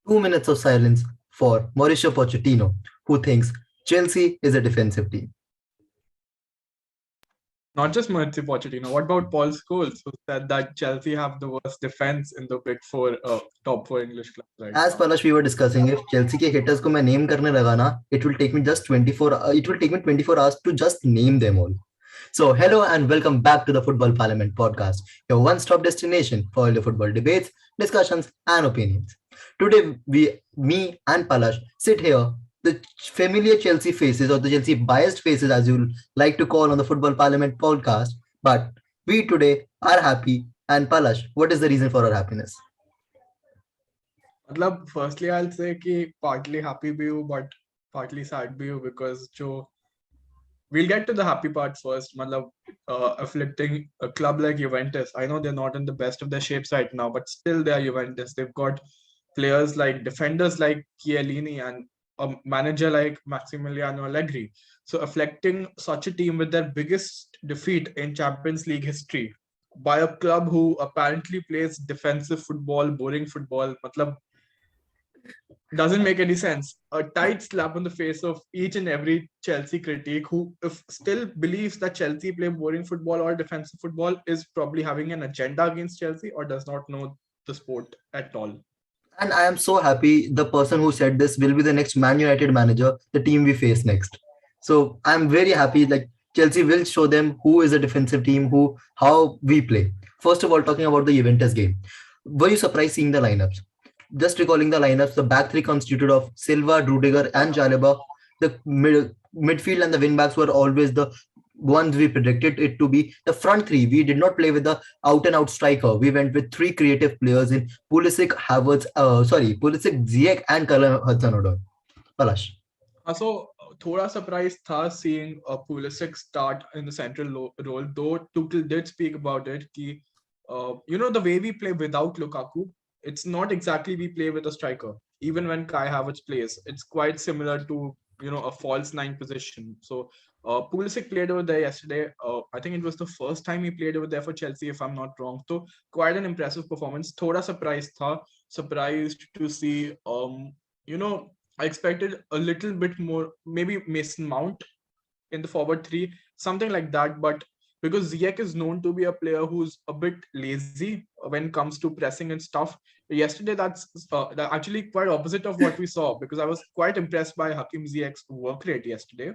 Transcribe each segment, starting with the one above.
2 minutes of silence for Mauricio Pochettino, who thinks Chelsea is a defensive team. Not just Mauricio Pochettino. What about Paul Scholes, who said that Chelsea have the worst defense in the big four, top four English clubs right As now? Palash we were discussing, if Chelsea के hitters को मैं name करने लगा ना, it will take me just 24. It will take me 24 hours to just name them all. So, hello and welcome back to the Football Parliament podcast, your one-stop destination for all your football debates, discussions, and opinions. Today, me and Palash sit here, the familiar Chelsea faces or the Chelsea biased faces, as you like to call on the Football Parliament podcast. But we today are happy. And Palash, what is the reason for our happiness? मतलब firstly I'll say कि partly happy भी हूँ but partly sad भी हूँ because जो we'll get to the happy part first. मतलब afflicting a club like Juventus. I know they're not in the best of their shapes right now, but still they are Juventus. They've got players like defenders like Chiellini and a manager like Massimiliano Allegri. So afflicting such a team with their biggest defeat in Champions League history by a club who apparently plays defensive football, boring football. मतलब doesn't make any sense. A tight slap on the face of each and every Chelsea critic who if still believes that Chelsea play boring football or defensive football is probably having an agenda against Chelsea or does not know the sport at all. And I am so happy the person who said this will be the next Man United manager, the team we face next. So I'm very happy. Like Chelsea will show them who is a defensive team, who how we play. First of all, talking about the Juventus game, were you surprised seeing the lineups? Just recalling the lineups, the back three constituted of Silva, Rudiger, and Chalobah. The midfield and the wing backs were always the ones we predicted it to be. The front three, we did not play with the out and out striker. We went with three creative players in Pulisic, Pulisic, Ziyech, and Callum Hudson-Odoi. Palash. So थोड़ा surprised था seeing a Pulisic start in the central role, though Tuchel did speak about it. Ki, the way we play without Lukaku, it's not exactly we play with a striker. Even when Kai Havertz plays, it's quite similar to a false nine position. So Pulisic played over there yesterday. I think it was the first time he played over there for Chelsea, if I'm not wrong. So quite an impressive performance. Thoda surprised to see. I expected a little bit more, maybe Mason Mount in the forward three, something like that. But because Ziyech is known to be a player who's a bit lazy when it comes to pressing and stuff. Yesterday, that's actually quite opposite of what we saw because I was quite impressed by Hakim Ziyech's work rate yesterday.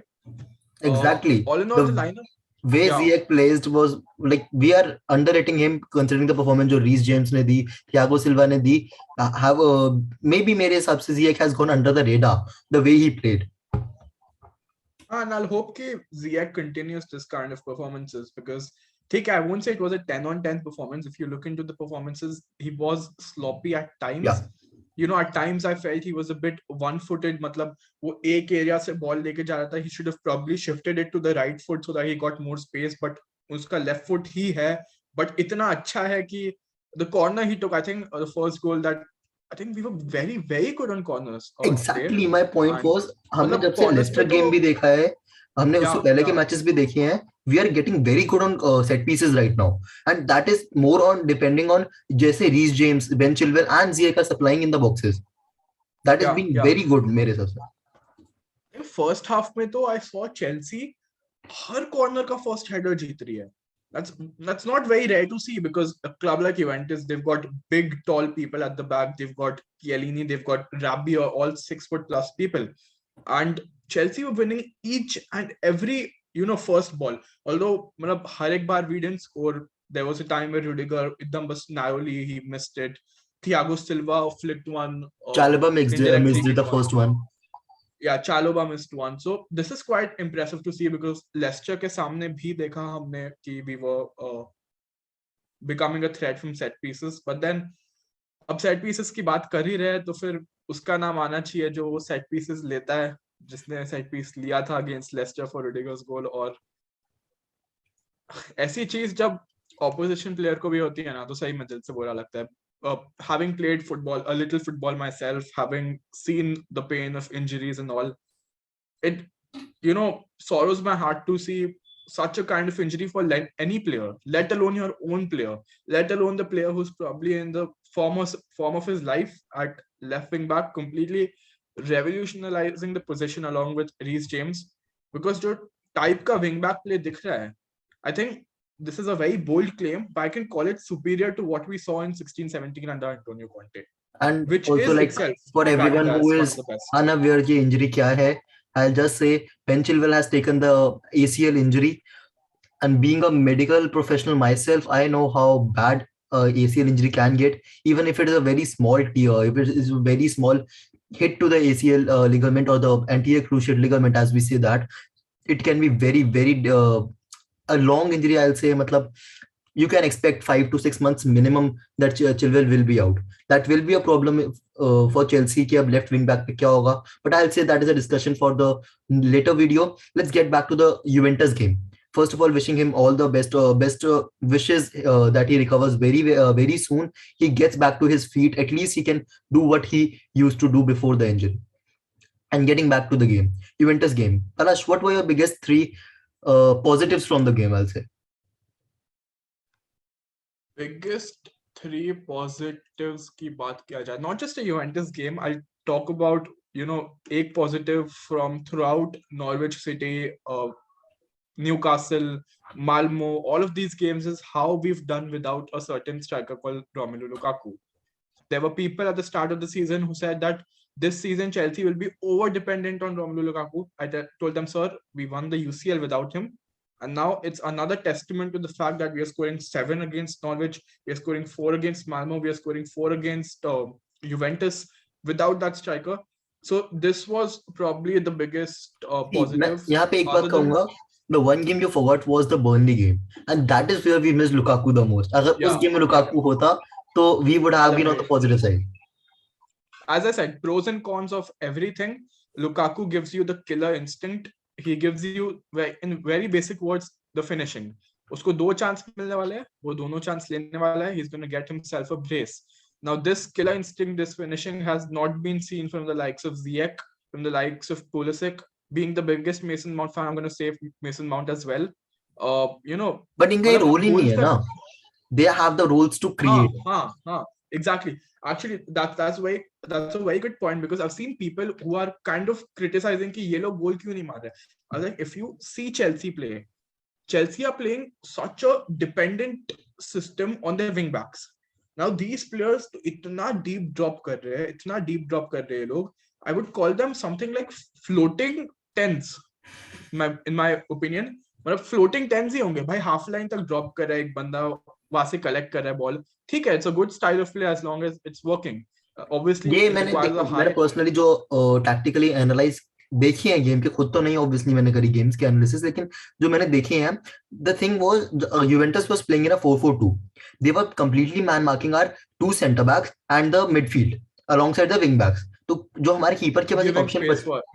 Exactly. All in all, the The lineup. way Yeah. Ziyech placed was like we are underrating him considering the performance जो Reece James ने दी, Thiago Silva ने दी. Have maybe मेरे हिसाब से Ziyech has gone under the radar the way he played. And I'll hope that Ziyech continues this kind of performances because I won't say it was a 10 on 10 performance. If you look into the performances, he was sloppy at times. Yeah. At times I felt he was a bit one-footed. मतलब वो एक area से ball लेके जा रहा था. He should have probably shifted it to the right foot so that he got more space. But उसका left foot ही है. But इतना अच्छा है कि the corner he took, I think the first goal that I think we were very, very good on corners. Exactly, my point And was हमने मतलब जब से corners लेस्टर पे गेम तो भी देखा है, हमने उससे पहले के yeah. मैचेस भी देखे हैं. We are getting very good on set pieces right now, and that is more on depending on जैसे Reece James, Ben Chilwell, and Ziyech are supplying in the boxes. That has been Yeah. very good मेरे हिसाब से. First half में तो I saw Chelsea her corner का first header जीत रही है. That's not very rare to see because a club like Juventus, they've got big, tall people at the back. They've got Chiellini, they've got Rabiot, all 6 foot plus people. And Chelsea were winning each and every, first ball. Although, har ek baar we didn't score. There was a time where Rudiger, idam bas narrowly, he missed it. Thiago Silva flicked one. Chalobah missed the first one. Yeah, Chalobah missed one. So this is quite impressive to see because Leicester के सामने भी देखा हमने कि we were becoming a threat from set pieces. But then अब set pieces की बात कर ही रहे तो फिर उसका नाम आना चाहिए जो वो set pieces लेता है, जिसने set piece लिया था against Leicester for Rudiger's goal. और ऐसी चीज जब opposition player को भी होती है ना तो सही में दिल से बुरा लगता है. Having played football, a little football myself, having seen the pain of injuries and all, it sorrows my heart to see such a kind of injury for any player, let alone your own player, let alone the player who's probably in the form of his life at left wing back, completely revolutionizing the position along with Reece James. Because जो type का wing back play दिख रहा है, I think this is a very bold claim, but I can call it superior to what we saw in 16-17 under Antonio Conte, And which also, is like, itself for everyone regarded who as one of is the best. unaware कि injury क्या है, I'll just say Ben Chilwell has taken the ACL injury, and being a medical professional myself, I know how bad ACL injury can get, even if it is a very small tear, if it is a very small hit to the ACL ligament or the anterior cruciate ligament, as we say that, it can be very, very a long injury. I'll say, matlab, you can expect 5 to 6 months minimum that Chilwell will be out. That will be a problem for Chelsea कि अब left wing back पे क्या होगा. But I'll say that is a discussion for the later video. Let's get back to the Juventus game. First of all, wishing him all the best wishes that he recovers very soon. He gets back to his feet. At least he can do what he used to do before the injury. And getting back to the game, Juventus game. Palash, what were your biggest three positives from the game? I'll say. Biggest three positives की बात किया जाए, not just a Juventus game, I'll talk about, एक positive from throughout Norwich City, Newcastle, Malmo, all of these games is how we've done without a certain striker called Romelu Lukaku. There were people at the start of the season who said that this season Chelsea will be over dependent on Romelu Lukaku. I told them, sir, we won the UCL without him. And now it's another testament to the fact that we are scoring 7 against Norwich, we are scoring 4 against Malmo, we are scoring 4 against Juventus without that striker. So this was probably the biggest positive. यहाँ पे एक बात कहूंगा, the one game you forgot was the Burnley game, and that is where we missed Lukaku the most. अगर उस game में Lukaku होता, तो we would have been on the positive side. As I said, pros and cons of everything. Lukaku gives you the killer instinct. He gives you, in very basic words, the finishing. उसको 2 chance मिलने वाले हैं, वो दोनों chance लेने वाला है. He's going to get himself a brace. Now, this killer instinct, this finishing has not been seen from the likes of Ziyech, from the likes of Pulisic. Being the biggest Mason Mount fan, I'm going to say Mason Mount as well. But इनका role ही नहीं है ना. They have the roles to create. Exactly. Actually, that's a very good point, because I've seen people who are kind of criticizing कि ये लोग goal क्यों नहीं मार रहे. I was like, if you see Chelsea play, Chelsea are playing such a dependent system on their wing backs. Now these players इतना deep drop कर रहे हैं लोग. I would call them something like floating tens. In my opinion, मतलब floating tens ही होंगे भाई. Half line तक drop कर रहा है एक बंदा, वहां से collect कर रहा है ball. ठीक है, it's a good style of play as long as it's working. Obviously, ये मैंने पर्सनली जो tactically analyze देखी है गेम के, खुद तो नहीं ऑब्वियसली मैंने करी गेम्स के एनालिसिस, लेकिन जो मैंने देखे हैं, the thing was Juventus was playing in a 4-4-2. They were completely man marking our 2 centre backs and the midfield alongside the wing backs. तो जो हमारे कीपर के पास एक option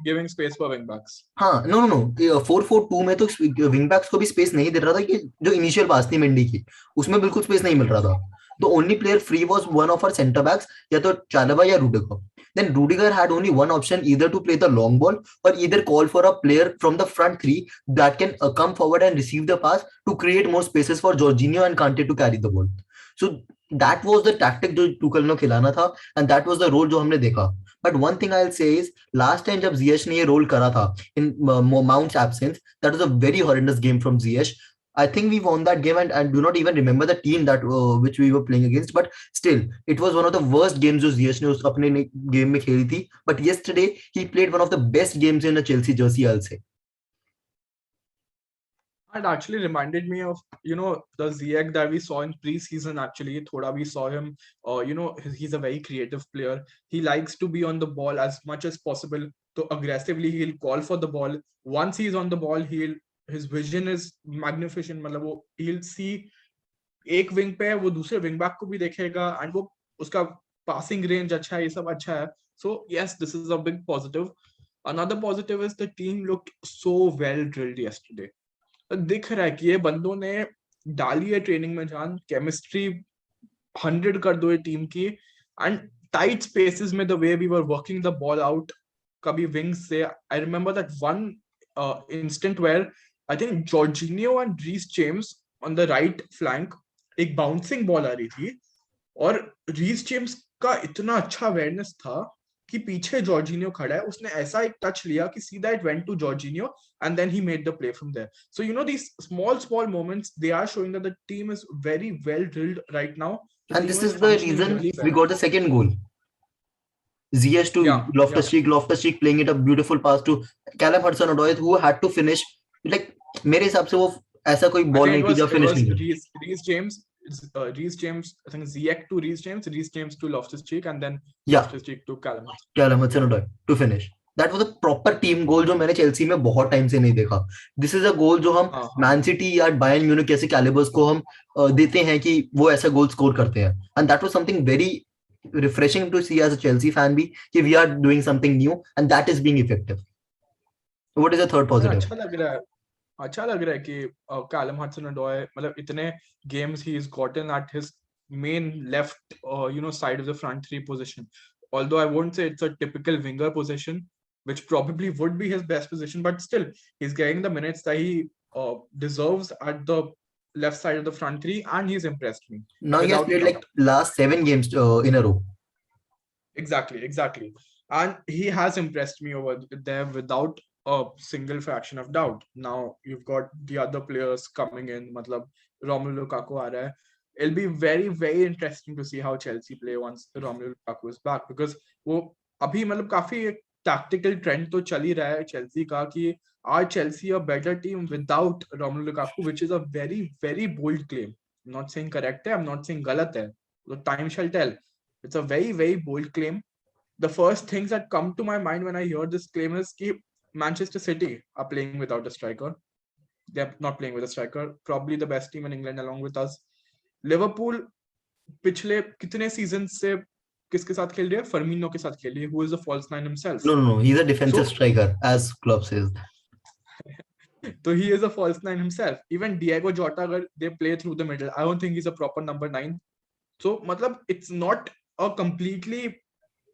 giving space for wing backs. हाँ, नो 4-4-2 में तो wing backs को भी स्पेस नहीं दे रहा था. कि जो इनिशियल पास थी मेंडी की, उसमें बिल्कुल स्पेस नहीं मिल रहा था. The only player free was one of our center backs, या तो Chalobah या Rudiger. Then Rudiger had only one option, either to play the long ball or either call for a player from the front three that can come forward and receive the pass to create more spaces for Jorginho and Kante to carry the ball. So that was the tactic जो Tuchel ने खिलाना था, and that was the role जो हमने देखा. But one thing I'll say is, last time जब Ziyech ने ये role करा था in Mount's absence, that was a very horrendous game from Ziyech. I think we won that game, and I do not even remember the team that which we were playing against. But still, it was one of the worst games जो Ziyech ने उस अपने game में खेली थी. But yesterday he played one of the best games in a Chelsea jersey, I'll say. It actually reminded me of the Ziyech that we saw in pre-season. Actually, thoda we saw him. He's a very creative player. He likes to be on the ball as much as possible. So aggressively, he'll call for the ball. Once he's on the ball, his vision is magnificent. मतलब he'll see एक wing पे है, वो दूसरे wing back को भी देखेगा, and वो उसका passing range अच्छा है, ये सब अच्छा है. So yes, this is a big positive. Another positive is the team looked so well drilled yesterday. दिख रहा है कि ये बंदों ने डाली है ट्रेनिंग में जान, केमिस्ट्री 100 कर दो ये टीम की, एंड टाइट स्पेसेस में the way we were working the ball out कभी विंग्स से. I remember that one instant where I think Jorginho and Reece James on the right flank, एक bouncing ball आ रही थी और Reece James का इतना अच्छा अवेयरनेस था कि पीछे जॉर्जिनियो खड़ा है, उसने ऐसा एक टच लिया कि सीधा it went to Jorginho and then he made the play from there. So you know these small moments, they are showing that the team is very well drilled right now. The And team this is is the functioning reason really we well. got the second goal. Ziyech to Yeah, yeah. Loftus-Cheek playing it a beautiful pass to Callum Hudson-Odoi who had to finish. Like मेरे हिसाब से वो ऐसा कोई I ball think नहीं थी जब it finish was नहीं कर. Reece James, Reece James. I think Ziyech to Reece James, Reece James to Loftus-Cheek, and then Yeah, Loftus-Cheek to Callum Hudson. Callum Yeah. Hudson-Odoi to finish. That was a proper team goal जो मैंने Chelsea में बहुत time से नहीं देखा. This is a goal जो हम हाँ, मैन सिटी या बायर्न म्यूनिख जैसे कैलिबर्स को हम देते हैं कि वो ऐसा गोल स्कोर करते हैं. And that was something very refreshing to see as a Chelsea fan भी कि we are doing something new and that is being effective. What is the third मुझे positive? अच्छा लग रहा है कि Callum Hudson-Odoi, मतलब इतने games he's gotten at his main left, side of the front three position. Although I won't say it's a typical winger position, which probably would be his best position, but still he's getting the minutes that he deserves at the left side of the front three, and he's impressed me Now he has without played doubt. like last 7 games in a row. Exactly. And he has impressed me over there without a single fraction of doubt. Now you've got the other players coming in. Matlab, Romelu Lukaku aa raha hai. It'll be very, very interesting to see how Chelsea play once Romelu Lukaku is back, because वो अभी मतलब काफी एक tactical trend तो चल ही रहा है Chelsea का कि are Chelsea a better team without Romelu Lukaku, which is a very, very bold claim. I'm not saying correct है, I'm not saying गलत है. The time shall tell. It's a very, very bold claim. The first things that come to my mind when I hear this claim is that Manchester City are playing without a striker. They're not playing with a striker. Probably the best team in England along with us. Liverpool पिछले कितने season से किसके साथ खेल रही है? Firmino के साथ खेल रही है, who is a false nine himself. No. He's a defensive So striker, as Klopp says. so he is a false nine himself. Even Diego Jota, agar they play through the middle, I don't think he's a proper number 9. So matlab, it's not a completely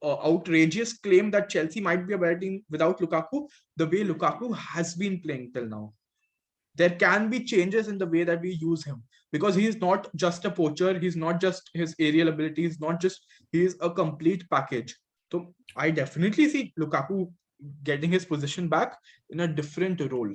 outrageous claim that Chelsea might be a better team without Lukaku, the way Lukaku has been playing till now. There can be changes in the way that we use him, because he is not just a poacher, he's not just his aerial abilities, not just, he is a complete package. So I definitely see Lukaku getting his position back in a different role.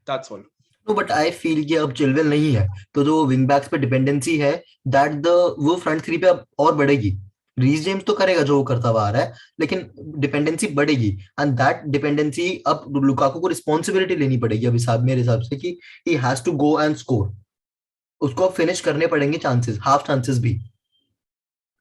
That's all. No, but I feel कि अब Chilwell नहीं है तो जो wing backs पे dependency है that the वो front three पे अब और बढ़ेगी. रीस जेम्स तो करेगा जो वो करता हुआ आ रहा है लेकिन डिपेंडेंसी बढ़ेगी एंड दैट डिपेंडेंसी अब लुकाकू को रिस्पॉन्सिबिलिटी लेनी पड़ेगी अभी साहब मेरे हिसाब से कि he has to go and score. उसको अब फिनिश करने पड़ेंगे चांसेस, हाफ चांसेस भी.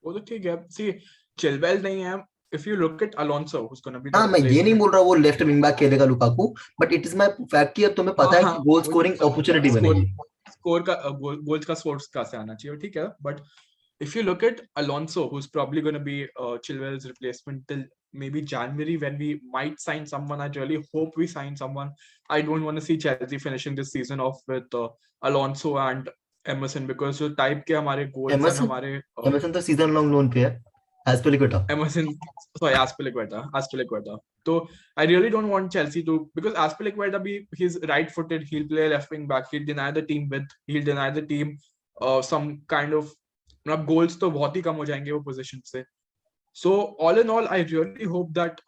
वो तो ठीक है. सी चिलवेल नहीं है. If you look at Alonso, who's going to be the हाँ मैं ये नहीं replacement. बोल रहा वो लेफ्ट विंग बैक खेलेगा Lukaku, but it is my fact कि अब तुम्हें पता है कि गोल स्कोरिंग अपॉर्चुनिटी बनेगी. स्कोर का गोल्स का सोर्स कहाँ से आना चाहिए, ठीक है. But if you look at Alonso, who's probably going to be Chilwell's replacement till maybe January, when we might sign someone. I really hope we sign someone. I don't want to see Chelsea finishing this season off with Alonso and Emerson, because जो type के हमारे goals हैं हमारे Emerson तो season long loan पे है. Emerson, sorry, Azpilicueta. So I really don't want Chelsea to, because Azpilicueta, he's right-footed. He'll play left wing back. He'll deny the team some kind of goals. तो बहुत ही कम हो जाएंगे वो position से. So all in all, I really hope that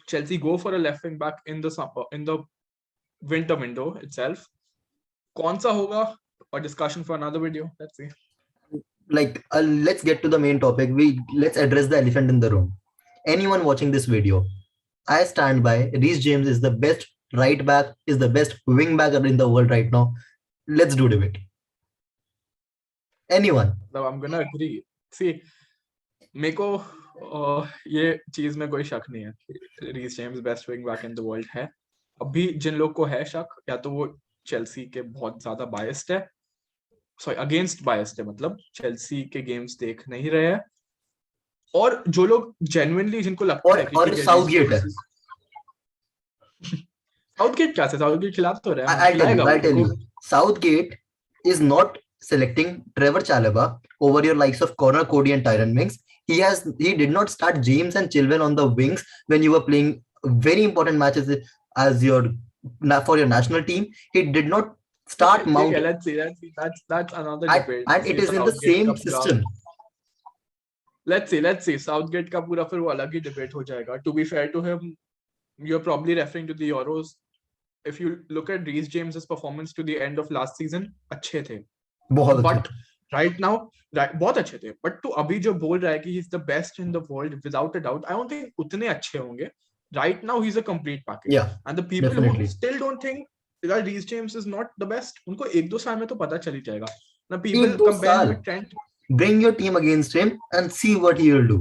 Chelsea go for a left wing back in the winter window itself. कौन सा होगा? A discussion for another video. Let's see. Like let's get to the main topic. Let's address the elephant in the room. Anyone watching this video, I stand by Reece James is the best right back, is the best wing back in the world right now. Let's do debate. Anyone? So I'm gonna agree. See, मेरे को ये चीज में कोई शक नहीं है. Reece James best wing back in the world है. अभी जिन लोग को है शक, या तो वो चेल्सी के बहुत ज्यादा बायस्ड है, सॉरी अगेंस्ट बायस्ड है, मतलब चेल्सी के गेम्स देख नहीं रहे हैं, और जो लोग जेन्युइनली जिनको लगता है कि और साउथगेट है. साउथगेट क्या है? साउथगेट खिला तो रहा है. I'll tell you. Southgate is not selecting Trevor Chalobah over your likes of Connor Cody and Tyron Mings. He did not start James and Chilwell on the wings when you were playing very important matches as for your national team. He did not start Mount. Okay, let's see. That's another debate. And it is in the same system. let's see Southgate का पूरा फिर वो अलग ही debate हो जाएगा. To be fair to him, you're probably referring to the Euros. If you look at Reece James's performance to the end of last season, अच्छे थे. बहुत अच्छे But right now, बहुत अच्छे थे. But to अभी जो बोल रहा है कि he's the best in the world without a doubt, I don't think उतने अच्छे होंगे. Right now, he's a complete package. Yeah, And the people definitely. who still don't think that Reece James is not the best, उनको एक दो साल में तो पता चल ही जाएगा. Now people एक दो compare him साल with Trent. bring your team against him and see what he will do.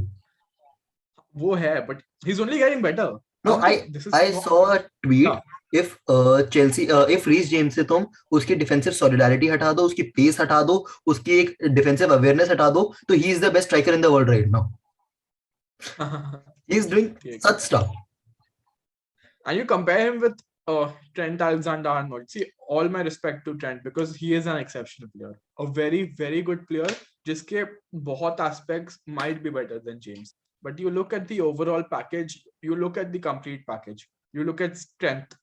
वो है, but he's only getting better. No, don't think this is I not- saw a tweet. Yeah. If Chelsea, if Reece James से तुम उसकी defensive solidarity हटा दो, उसकी pace हटा दो, उसकी एक डिफेंसिव अवेयरनेस हटा दो, तो he is the best striker in the world right now. He is doing such stuff. And you compare him with Trent Alexander-Arnold. See, all my respect to Trent because he is an exceptional player, a very very good player. जिसके बहुत aspects might be better than James. But you look at the overall package, you look at the complete package, you look at strength.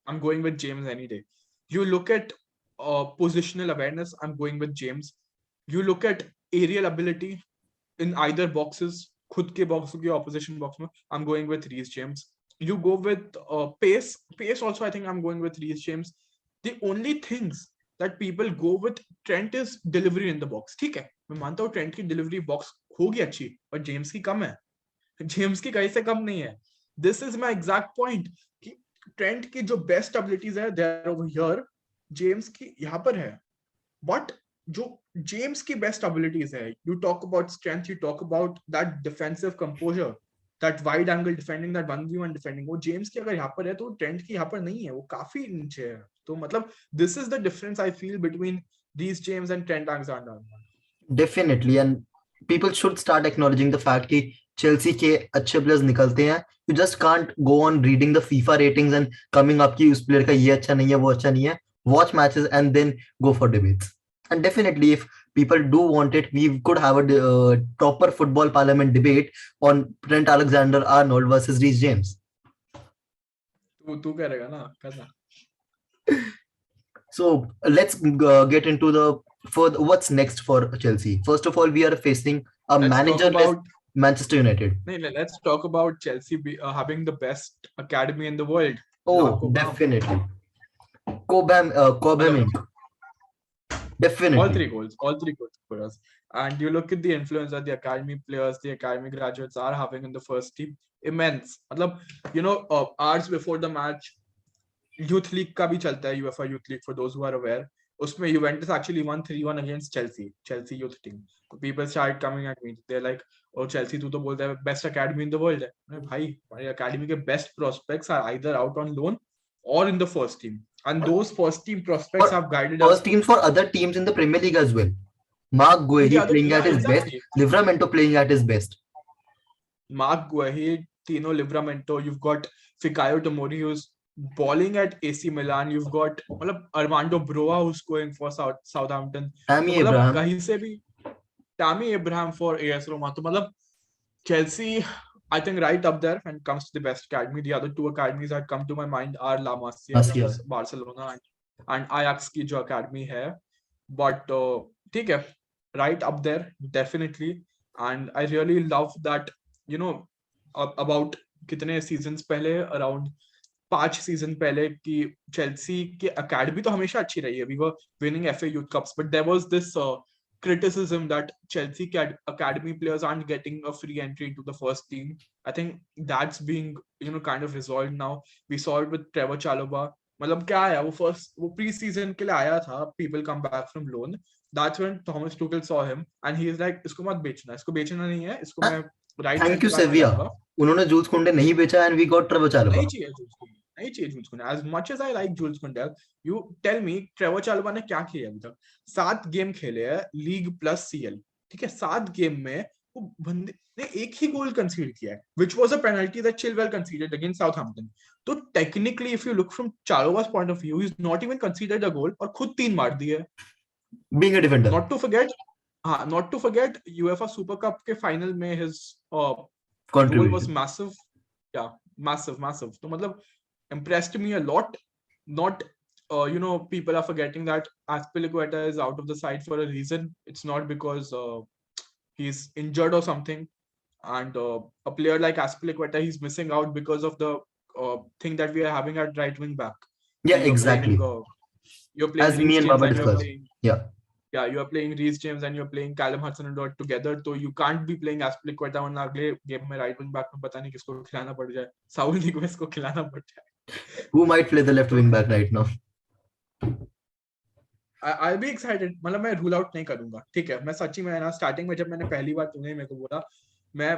I'm going with James any day. You look at positional awareness. I'm going with James. You look at aerial ability in either boxes, खुद के box के opposition box में, I'm going with Reece James. You go with pace also I think I'm going with Reece James. The only things that people go with Trent is delivery in the box. ठीक है, मैं मानता हूँ Trent की delivery box होगी अच्छी, but James की कम है. James की कहीं से कम नहीं है. This is my exact point कि Trent की जो best abilities है they are over here, James की यहाँ पर है. But जो James की best abilities है, you talk about strength, you talk about that defensive composure, that wide angle defending, that 1v1 defending, वो James की अगर यहाँ पर है तो Trent की यहाँ पर नहीं है, वो काफी नीचे है. तो मतलब this is the difference I feel between Reece James and Trent Alexander-Arnold. Definitely, and people should start acknowledging the fact कि Chelsea के अच्छे players निकलते हैं. You just can't go on reading the FIFA ratings and coming up कि उस player का ये अच्छा नहीं है, वो अच्छा नहीं है. Watch matches and then go for debates. And definitely, if people do want it, we could have a proper football parliament debate on Trent Alexander-Arnold versus Reece James. तू करेगा ना, करना. So let's get into the further what's next for Chelsea. First of all, we are facing a managerless Manchester United. Let's talk about Chelsea having the best academy in the world. Oh, definitely. Cobham Inc. Definitely. All three goals for us. And you look at the influence that the academy players, the academy graduates are having in the first team. Immense. मतलब, you know, hours before the match, Youth League का भी चलता है, UEFA Youth League for those who are aware. उसमें Juventus actually won 3-1 against Chelsea youth team. So people started coming at me. They're like, "Oh, Chelsea, तू तो बोलता है best academy in the world है." अरे भाई, हमारी academy के best prospects are either out on loan or in the first team. And those first team prospects have guided us. First teams for other teams in the Premier League as well. Mark Guehi playing at his best. Livramento playing at his best. Mark Guehi, Tino Livramento. You've got Fikayo Tomori who's balling at AC Milan. You've got Armando Broa who's going for Southampton. Tammy Abraham. कहीं से भी Tammy Abraham for AS Roma. तो मतलब Chelsea, I think right up there when it comes to the best academy. The other two academies that come to my mind are La Masia, Barcelona, and Ajax की जो academy है. But ठीक है, right up there definitely. And I really love that, you know, about कितने seasons पहले, around 5 season पहले कि Chelsea की academy तो हमेशा अच्छी रही है. We were winning FA Youth Cups, but there was this criticism that Chelsea academy players aren't getting a free entry into the first team. I think that's being, you know, kind of resolved now. We saw it with Trevor Chalobah. मतलब क्या आया वो pre-season के लिए आया था. People come back from loan. That's when Thomas Tuchel saw him and he is like, इसको मत बेचना, इसको बेचना नहीं है, इसको मैं right. Thank you Sevilla. उन्होंने जूल्स कुंडे नहीं बेचा and we got Trevor Chalobah. नहीं चाहिए जूल्स कुंडे. As much as I like Jules Koundé, you tell me Trevor Chalobah ने क्या किया अभी तक? 7 गेम खेले हैं लीग प्लस CL. ठीक है, 7 गेम में वो बंदे ने एक ही गोल कंसीड किया है, which was a penalty that Chilwell conceded against Southampton. तो technically if you look from Chalobah's point of view, he's not even considered a goal और खुद 3 मार दिए. Being a defender. Not to forget UEFA Super Cup के final में his goal was massive. Yeah, massive. तो मतलब impressed me a lot. Not you know, people are forgetting that Azpilicueta is out of the side for a reason. It's not because he's injured or something, and a player like Aspilicueta, he's missing out because of the thing that we are having at right wing back. Yeah, You're playing exactly. As me Reece and James Baba and you're discussed. playing Yeah. you're playing Reece James and you're playing Callum Hudson-Odoi together, so you can't be playing Aspilicueta on अगले game में right wing back में पता नहीं किसको खिलाना पड़ जाए, Saul निगवेस को खिलाना पड़ जाए. Who might play the left तो wing back right now? I'll be excited. मतलब मैं रूल आउट नहीं करूंगा, ठीक है. मैं सच्ची में ना स्टार्टिंग में जब मैंने पहली बार तूने मेरे को बोला, मैं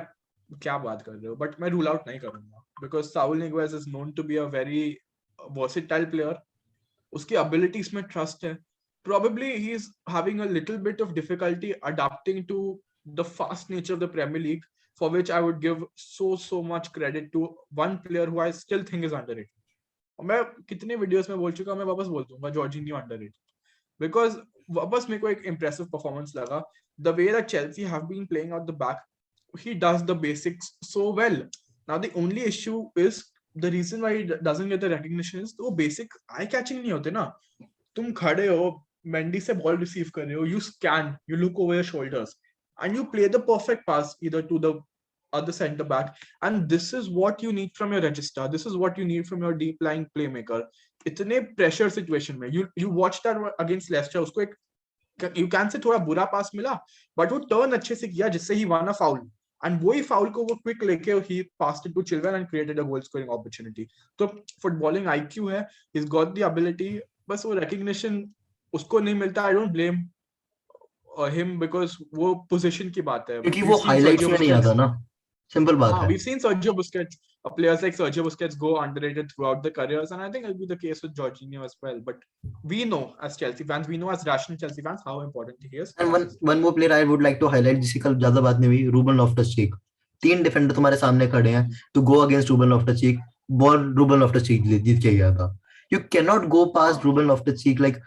क्या बात कर रहे हो, बट मैं रूल आउट नहीं करूंगा because Saul Niguez is known to be a very versatile player. उसकी एबिलिटीज में ट्रस्ट है. Probably he's having a little bit of difficulty adapting to the fast nature of the Premier League, for which I would give so much credit to one player who I still think is underrated. मैं कितने videos में बोल चुका हूं, मैं वापस बोल दूंगा, जॉर्जिनियो अंडररेटेड. Because वापस मेरे को एक impressive performance लगा. The way that Chelsea have been playing out the back, he does the basics so well. Now the only issue is the reason why he doesn't get the recognition is वो basic eye catching नहीं होते ना. तुम खड़े हो, Mendy से ball receive कर रहे हो, you scan, you look over your shoulders and you play the perfect pass either to the other center back, and this is what you need from your register, this is what you need from your deep lying playmaker. इतने pressure situation में you watch that against Leicester, उसको एक you can say थोड़ा बुरा पास मिला, but वो turn अच्छे से किया जिससे he won a foul, and वही फाउल को वो क्विक लेके ही passed it to Chilwell and created a goal scoring opportunity. तो फुटबॉलिंग आईक्यू है, he has got the ability, बस वो रिकॉग्निशन उसको नहीं मिलता. I don't blame him because वो पोजीशन की बात है. क्योंकि वो हाइलाइट्स में नहीं आता ना, सिंपल बात है. We've seen Sergio Busquets, players like Sergio Busquets go underrated throughout their careers, and I think it'll be the case with Jorginho as well. But we know as Chelsea fans, we know as rational Chelsea fans how important he is. And one more player I would like to highlight, जिसकी कल ज्यादा बात नहीं हुई, Ruben लॉफ्टस-चीक. 3 defender तुम्हारे सामने खड़े हैं to go against Ruben Loftus Cheek. Ball Ruben Loftus Cheek जीत के गया था. You cannot go past Ruben Loftus Cheek. Like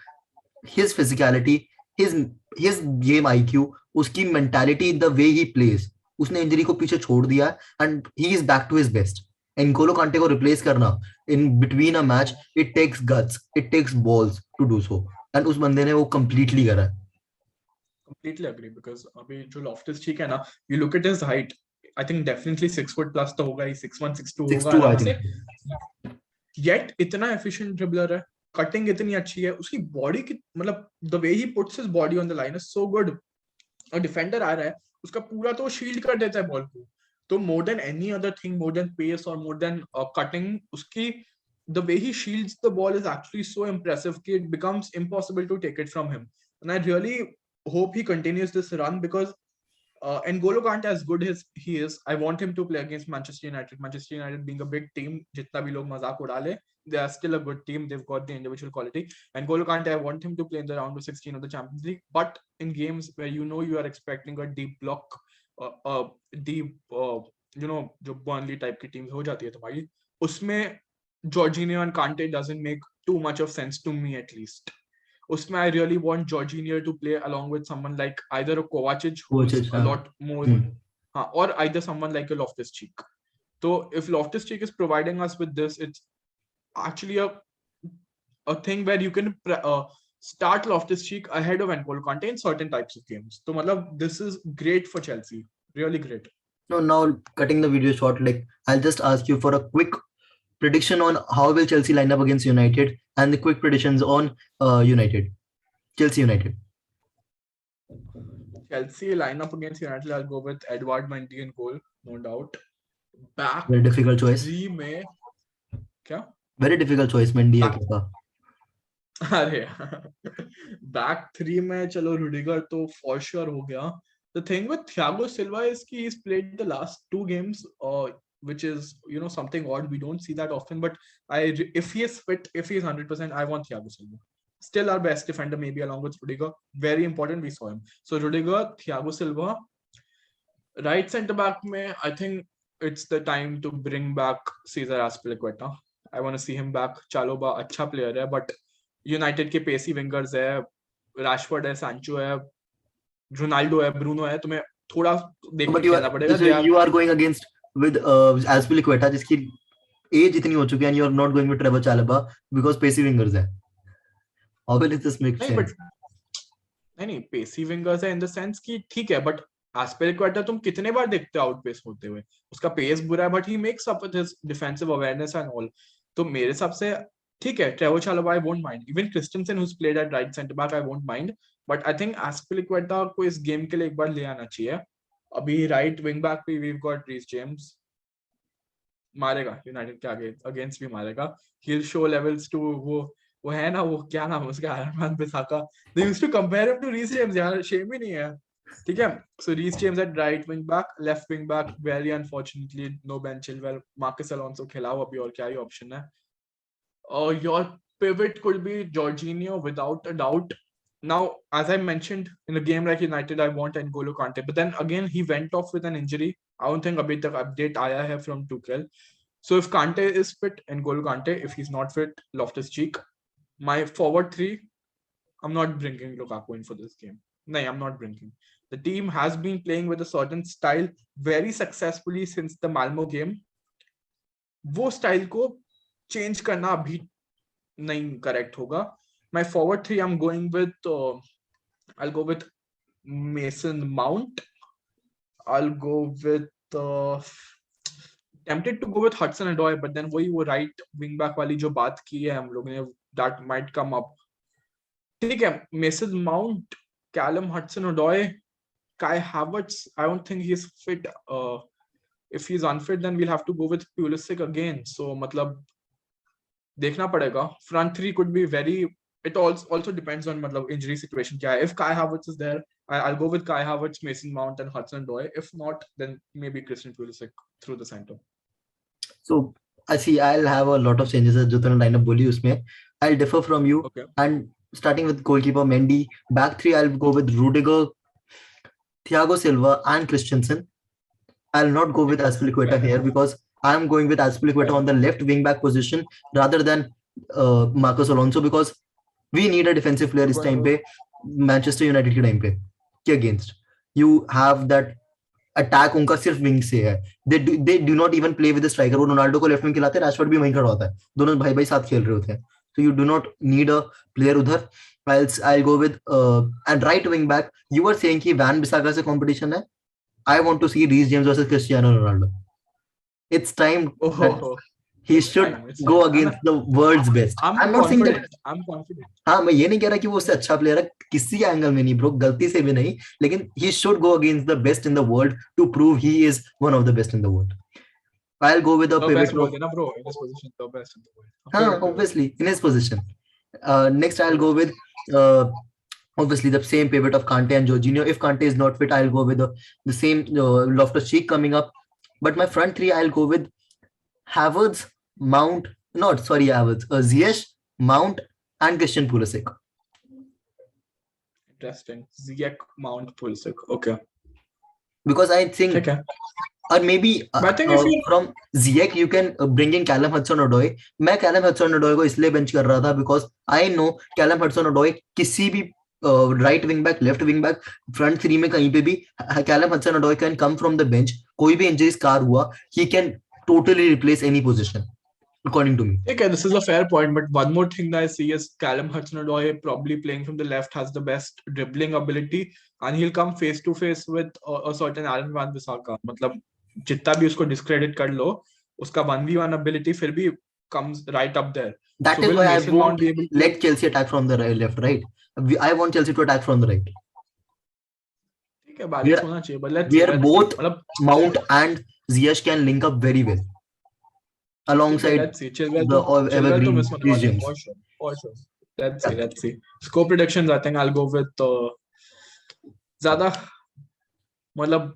his physicality, his game IQ, उसकी mentality, the way he plays, उसने इंजरी को पीछे छोड़ दिया and he is back to his best. N'Golo Kante को replace करना in between a match, it takes guts, it takes balls to do so, and उस बंदे ने वो completely करा. Completely agree, because अभी जो Loftus-Cheek है ना, you look at his height, I think definitely 6 foot plus तो होगा ही, 6'1", 6'2" होगा आराम से. Yet इतना efficient dribbler है, cutting इतनी अच्छी है, उसकी body की मतलब the way he puts his body on the line is so good. और डिफेंडर आ रहा है, उसका पूरा तो शील्ड कर देता है बॉल को. तो more than any other thing, more than pace और मोर देन कटिंग, उसकी the way he shields the ball is actually so impressive that it becomes impossible to take it from him. And I really hope he continues this run, because N'Golo Kante, as good as he is, I want him to play against Manchester United. Manchester United being a big team, जितना भी लोग मजाक उड़ा ले, they are still a good team. They've got the individual quality. And N'Golo Kante, I want him to play in the round of 16 of the Champions League. But in games where you know you are expecting a deep block, deep, जो Burnley type की teams हो जाती है तुम्हारी, उसमें Jorginho and Kante doesn't make too much of sense to me, at least. उसमें I really want Jorginho to play along with someone like either a Kovacic, who's a lot more, or either someone like a Loftus-Cheek. So if Loftus-Cheek is providing us with this, it's actually a thing where you can start Loftus-Cheek ahead of N'Golo Kante in certain types of games. So matlab, this is great for Chelsea, really great. No, now cutting the video short, like I'll just ask you for a quick prediction on how will Chelsea line up against United, and the quick predictions on Chelsea United. Chelsea line up against United, I'll go with Edouard Mendy in goal, no doubt. Back very difficult choice. 3 में क्या? Very difficult choice, Mendy है क्या? अरे back 3 में चलो Rudiger तो for sure हो गया. The thing with Thiago Silva is कि he's played the last 2 games, which is something odd. We don't see that often, but if he is fit, if he is 100%, I want Thiago Silva. Still our best defender, maybe along with Rudiger. Very important, we saw him. So Rudiger, Thiago Silva. Right centre back में, I think it's the time to bring back Cesar Azpilicueta. I want to see him back. Chalobah अच्छा player है, but United के pacey wingers है, Rashford है, Sancho है, Ronaldo है, Bruno है. तुम्हें थोड़ा देख के खेलना पड़ेगा. So you are going against with Azpilicueta, जिसकी एज इतनी हो चुकी है, and you are not going with Trevor Chalobah because pacey wingers है. How will this make sense? नहीं, pacey wingers है in the sense कि ठीक है, but एस्पिलिक्वेटा तुम कितने बार देखते हो आउट पेस होते हुए, उसका पेस बुरा है but he makes up with his defensive awareness and all. तो मेरे हिसाब से ठीक है, Trevor Chalobah I won't mind, even Christensen who's played at right centre back I won't mind, but I think Azpilicueta को इस गेम के लिए एक बार ले आना चाहिए। अभी राइट विंग बैक पे वी गॉट रीस जेम्स, मारेगा यूनाइटेड के आगे अगेंस्ट भी मारेगा, he will show levels to वो है ना, वो क्या नाम है उसका, Aaron Wan Bissaka, they used to compare him to Reece James यार, शेम ही नहीं है। ठीक है, so Reece James at right wing back, left wing back very unfortunately no Ben Chilwell, Marcus Alonso खिलाओ अभी, और क्या ही ऑप्शन है। Your pivot could be Jorginho without a doubt. Now, as I mentioned, in a game like United, I want N'Golo Kante, but then again he went off with an injury. I don't think abhi tak update aaya hai from Tuchel. So if Kante is fit, N'Golo Kante. If he's not fit, Loftus-Cheek. My forward three, I'm not bringing Lukaku in for this game. No, I'm not bringing. The team has been playing with a certain style very successfully since the Malmo game. वो style को change करना अभी नहीं correct होगा। My forward three, I'm going with I'll go with Mason Mount. I'll go with tempted to go with Hudson Odoi, but then वही वो right wing back वाली जो बात की है हम लोग ने, that might come up. ठीक है, Mason Mount, Callum Hudson-Odoi, Kai Havertz, I don't think he's fit. If he's unfit, then we'll have to go with Pulisic again. So मतलब देखना पड़ेगा. Front three could be very. It also depends on मतलब injury situation क्या है. If Kai Havertz is there, I'll go with Kai Havertz, Mason Mount, and Hudson-Odoi. If not, then maybe Christian Pulisic through the center. So I see I'll have a lot of changes जो तूने lineup बोली उसमें. I'll differ from you. Okay. And starting with goalkeeper Mendy, back three I'll go with Rudiger, Thiago Silva, and Christensen. I'll not go with Azpilicueta here because I'm going with Azpilicueta on the left wing back position rather than Marcos Alonso, because we need a defensive player इस time पे Manchester United के time पे के against. You have that attack उनका सिर्फ wing से है, they do not even play with the striker. वो रोनाल्डो को लेफ्ट विंग खिलाते हैं, रैशफोर्ड भी वहीं खड़ा होता है, दोनों भाई भाई साथ खेल रहे होते हैं, so you do not need a player उधर. I'll go with and right wing back you were saying कि वैन बिसाका से competition है. I want to see Reece James versus Cristiano Ronaldo. It's time that he should go against the world's best. I'm not saying that. I'm confident. हाँ, मैं ये नहीं कह रहा कि वो उससे अच्छा प्लेयर है, किसी एंगल में नहीं ब्रो, गलती से भी नहीं, लेकिन he should go against the best in the world to prove he is one of the best in the world. I'll go with a pivot role. Bro, in this position, the best in the world. हाँ, obviously in his position. Next I'll go with obviously the same pivot of Kante and Jorginho. If Kante is not fit, I'll go with the same Loftus-Cheek coming up. But my front three, I'll go with Havertz, Mount, Havertz, Ziyech, Mount, and Christian Pulisic. Interesting. Ziyech, Mount, Pulisic. Okay. Because I think, okay. Or maybe from Ziyech you can bring in Callum Hudson-Odoi. मैं Callum Hudson-Odoi को इसलिए bench कर रहा था because I know Callum Hudson-Odoi किसी भी right wing back, left wing back, front three में कहीं पे भी Callum Hudson-Odoi can come from the bench. कोई भी injury scar हुआ, he can totally replace any position, according to me. Okay, this is a fair point, but one more thing that I see is Callum Hudson-Odoi probably playing from the left has the best dribbling ability, and he'll come face to face with a certain Aaron Wan-Bissaka. मतलब जितना भी उसको discredit कर लो, उसका 1v1 ability फिर भी comes right up there. That is why I won't let Chelsea attack from the left, right? I want Chelsea to attack from the right. ठीक है, balance होना चाहिए, but let's where both Mount and Ziyech can link up very well alongside the evergreen Reece James. For sure. Let's see. Score predictions, I think I'll go with ज़्यादा मतलब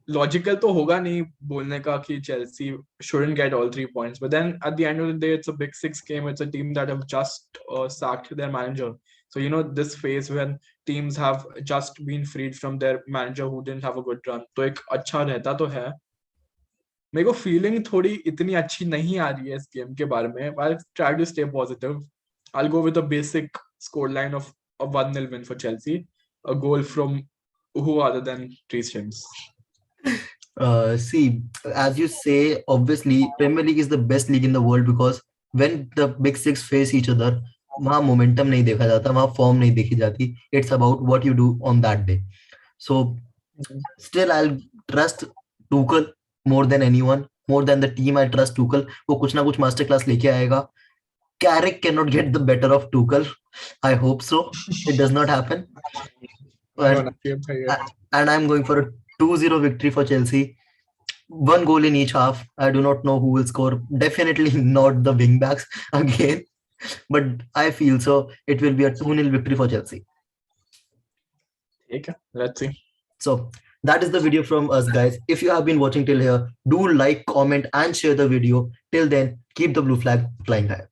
logical तो होगा नहीं बोलने का कि Chelsea shouldn't get all 3 points, but then at the end of the day it's a big 6 game. It's a team that have just sacked their manager, so you know this phase when teams have just been freed from their manager who didn't have a good run, तो एक अच्छा रहता तो है. मेरे को feeling थोड़ी इतनी अच्छी नहीं आ रही है इस गेम के बारे में. I'll try to stay positive. I'll go with a basic scoreline of a 1-0 win for Chelsea, a goal from who other than Reece James. See, as you say, obviously Premier League is the best league in the world because when the big six face each other, वहाँ momentum नहीं देखा जाता, वहाँ form नहीं देखी जाती. It's about what you do on that day. So Still, I'll trust Tuchel more than anyone, more than the team. I trust Tuchel. वो कुछ ना कुछ master class लेके आएगा. Carrick cannot get the better of Tuchel. I hope so. It does not happen. Gonna And keep it. and I'm going for a 2-0 victory for Chelsea. One goal in each half. I do not know who will score. Definitely not the wing backs again. But I feel so. It will be a 2-0 victory for Chelsea. Okay, let's see. So that is the video from us, guys. If you have been watching till here, do like, comment, and share the video. Till then, keep the blue flag flying high.